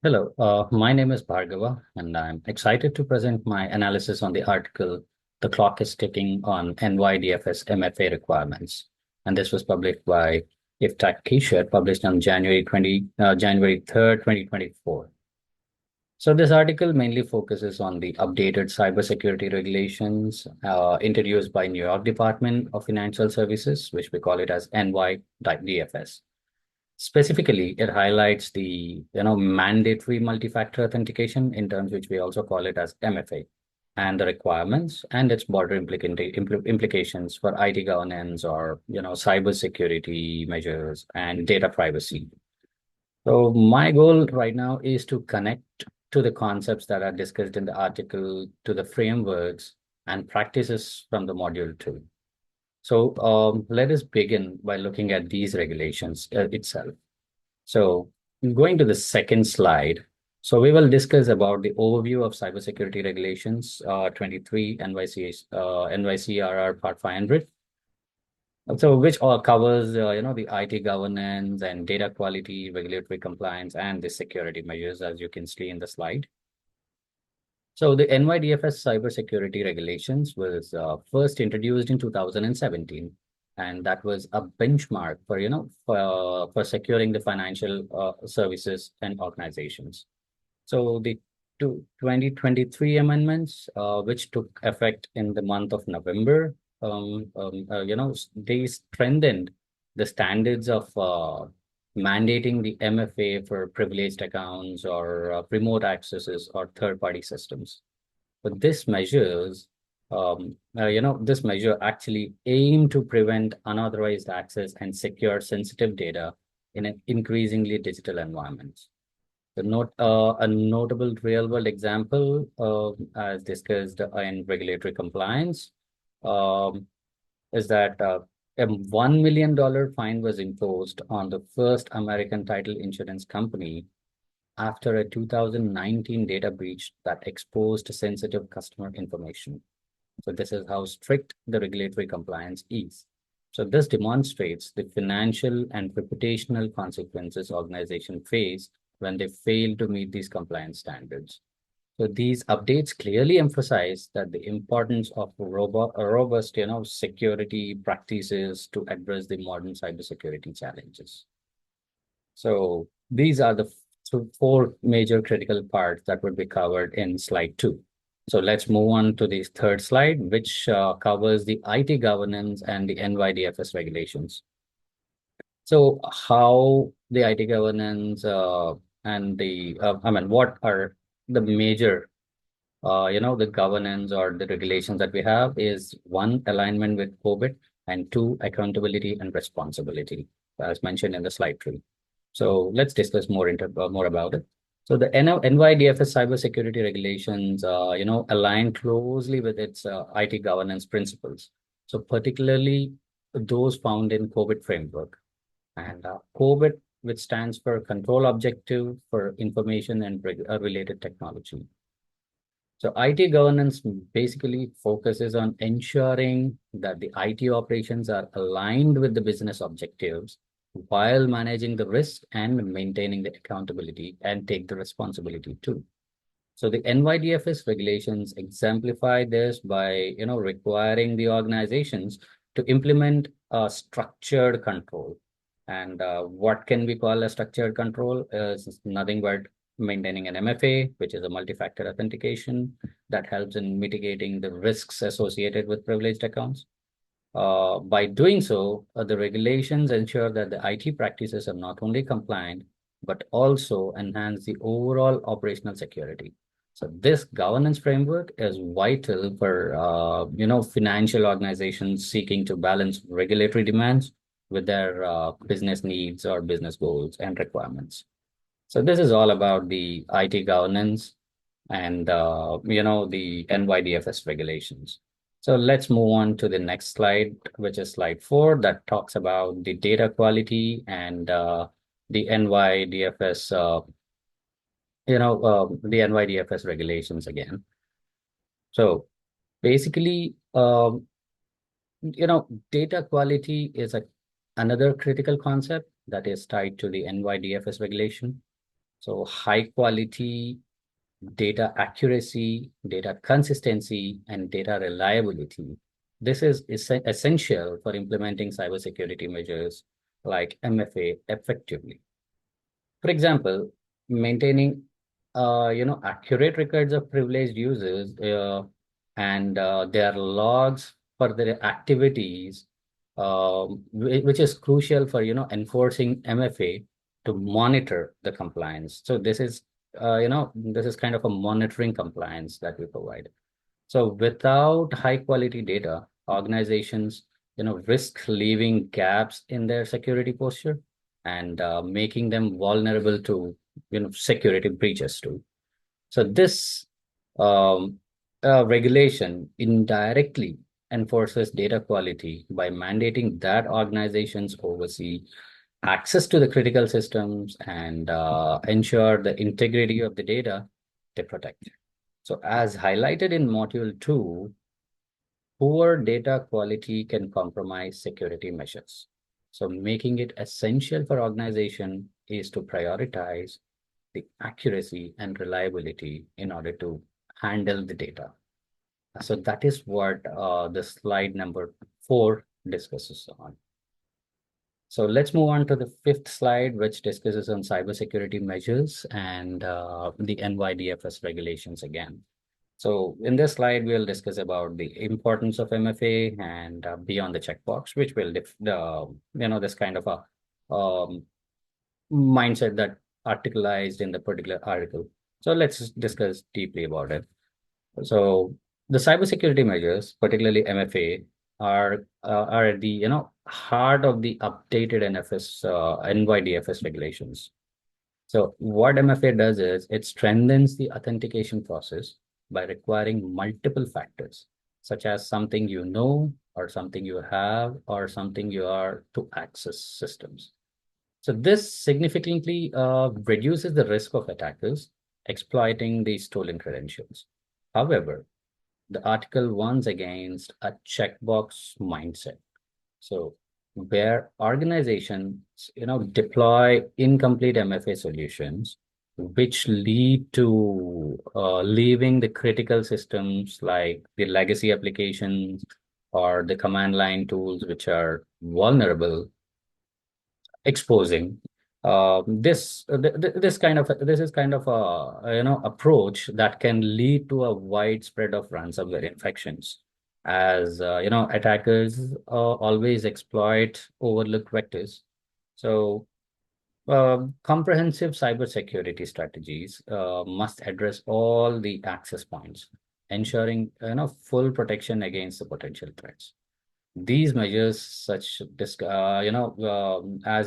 Hello, my name is Bhargava, and I'm excited to present my analysis on the article "The Clock is Ticking on NY DFS MFA Requirements." And this was published by Iftak Kesher, published on January 3rd, 2024. So this article mainly focuses on the updated cybersecurity regulations introduced by New York Department of Financial Services, which we call it as NY DFS. Specifically, it highlights the mandatory multi-factor authentication, in terms which we also call it as MFA, and the requirements and its broader implications for IT governance or cyber security measures and data privacy. So my goal right now is to connect to the concepts that are discussed in the article to the frameworks and practices from the module 2. So let us begin by looking at these regulations itself. So going to the second slide, so we will discuss about the overview of cybersecurity regulations 23 NYCRR Part 500. So which all covers the IT governance and data quality, regulatory compliance, and the security measures, as you can see in the slide. So the NYDFS cybersecurity regulations was first introduced in 2017, and that was a benchmark for for securing the financial services and organizations. So the 2023 amendments, which took effect in the month of November, they strengthened the standards of mandating the MFA for privileged accounts or remote accesses or third-party systems. But this this measure actually aimed to prevent unauthorized access and secure sensitive data in an increasingly digital environment. A notable real-world example, as discussed in regulatory compliance, is that a $1 million fine was imposed on the first American title insurance company after a 2019 data breach that exposed sensitive customer information. So this is how strict the regulatory compliance is. So this demonstrates the financial and reputational consequences organizations face when they fail to meet these compliance standards. So these updates clearly emphasize that the importance of robust, security practices to address the modern cybersecurity challenges. So these are the four major critical parts that would be covered in slide 2. So let's move on to the third slide, which covers the IT governance and the NYDFS regulations. So how the IT governance and the, what are the major, the governance or the regulations that we have is: one, alignment with COVID, and two, accountability and responsibility, as mentioned in the slide 3. So let's discuss more about it. So the NYDFS cybersecurity regulations, align closely with its IT governance principles. So particularly those found in COVID framework, and COVID, which stands for Control Objective for Information and Related Technology. So IT governance basically focuses on ensuring that the IT operations are aligned with the business objectives while managing the risk and maintaining the accountability and take the responsibility too. So the NYDFS regulations exemplify this by requiring the organizations to implement a structured control. And what can we call a structured control is nothing but maintaining an MFA, which is a multi-factor authentication that helps in mitigating the risks associated with privileged accounts. By doing so, the regulations ensure that the IT practices are not only compliant, but also enhance the overall operational security. So this governance framework is vital for financial organizations seeking to balance regulatory demands with their business needs or business goals and requirements. So this is all about the IT governance and the NYDFS regulations. So let's move on to the next slide, which is slide 4, that talks about the data quality and the NYDFS, the NYDFS regulations again. So basically, data quality is another critical concept that is tied to the NYDFS regulation. So high quality data accuracy, data consistency, and data reliability. This is essential for implementing cybersecurity measures like MFA effectively. For example, maintaining accurate records of privileged users and their logs for their activities, which is crucial for enforcing MFA to monitor the compliance. So this is kind of a monitoring compliance that we provide. So without high quality data, organizations, risk leaving gaps in their security posture and making them vulnerable to, security breaches too. So this um, regulation indirectly enforces data quality by mandating that organizations oversee access to the critical systems and ensure the integrity of the data they protect. So as highlighted in module 2, poor data quality can compromise security measures. So making it essential for organization is to prioritize the accuracy and reliability in order to handle the data. So that is what the slide number 4 discusses on. So let's move on to the fifth slide, which discusses on cybersecurity measures and the NY DFS regulations again. So in this slide, we'll discuss about the importance of MFA and beyond the checkbox, which will, this kind of a mindset that articulated in the particular article. So let's discuss deeply about it. So the cybersecurity measures, particularly MFA, are at the heart of the updated NYDFS regulations. So what MFA does is it strengthens the authentication process by requiring multiple factors, such as something you know, or something you have, or something you are to access systems. So this significantly reduces the risk of attackers exploiting these stolen credentials. However, the article warns against a checkbox mindset. So where organizations, deploy incomplete MFA solutions, which lead to leaving the critical systems like the legacy applications or the command line tools, which are vulnerable, exposing this is kind of a approach that can lead to a widespread of ransomware infections, as attackers always exploit overlooked vectors. So comprehensive cybersecurity strategies must address all the access points, ensuring full protection against the potential threats. These measures, as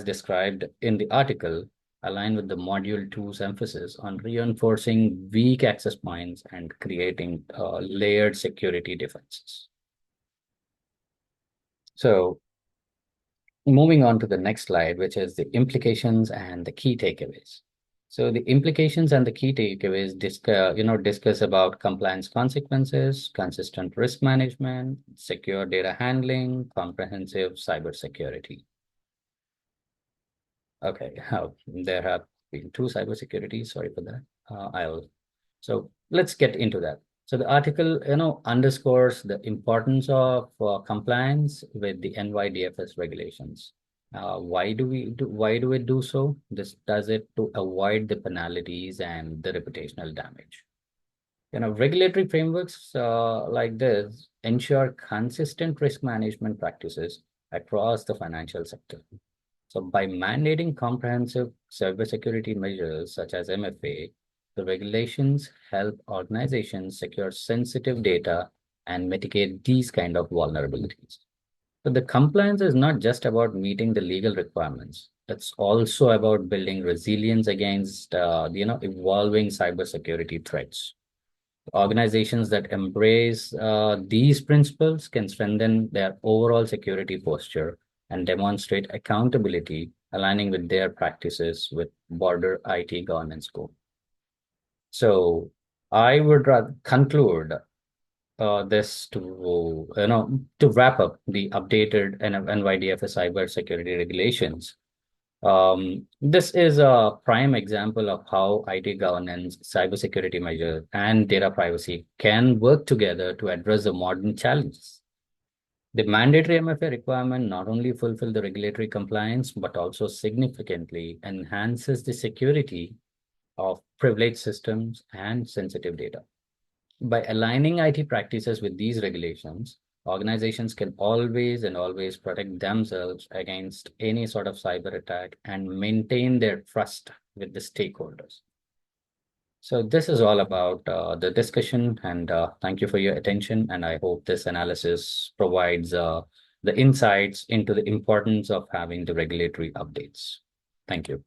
described in the article, align with the Module 2's emphasis on reinforcing weak access points and creating layered security defenses. So moving on to the next slide, which is the implications and the key takeaways. So the implications and the key takeaways discuss about compliance consequences, consistent risk management, secure data handling, comprehensive cybersecurity. Okay, there have been two cybersecurity. Sorry for that. So let's get into that. So the article, underscores the importance of compliance with the NYDFS regulations. Why do we do so? This does it to avoid the penalties and the reputational damage. Regulatory frameworks like this ensure consistent risk management practices across the financial sector. So by mandating comprehensive cybersecurity measures such as MFA, the regulations help organizations secure sensitive data and mitigate these kind of vulnerabilities. But the compliance is not just about meeting the legal requirements. It's also about building resilience against, evolving cybersecurity threats. Organizations that embrace these principles can strengthen their overall security posture and demonstrate accountability, aligning with their practices with broader IT governance goals. So I would rather conclude this to wrap up the updated NYDFS cybersecurity regulations. This is a prime example of how IT governance, cybersecurity measures, and data privacy can work together to address the modern challenges. The mandatory MFA requirement not only fulfill the regulatory compliance, but also significantly enhances the security of privileged systems and sensitive data. By aligning IT practices with these regulations, organizations can always and always protect themselves against any sort of cyber attack and maintain their trust with the stakeholders. So this is all about the discussion, and thank you for your attention. And I hope this analysis provides the insights into the importance of having the regulatory updates. Thank you.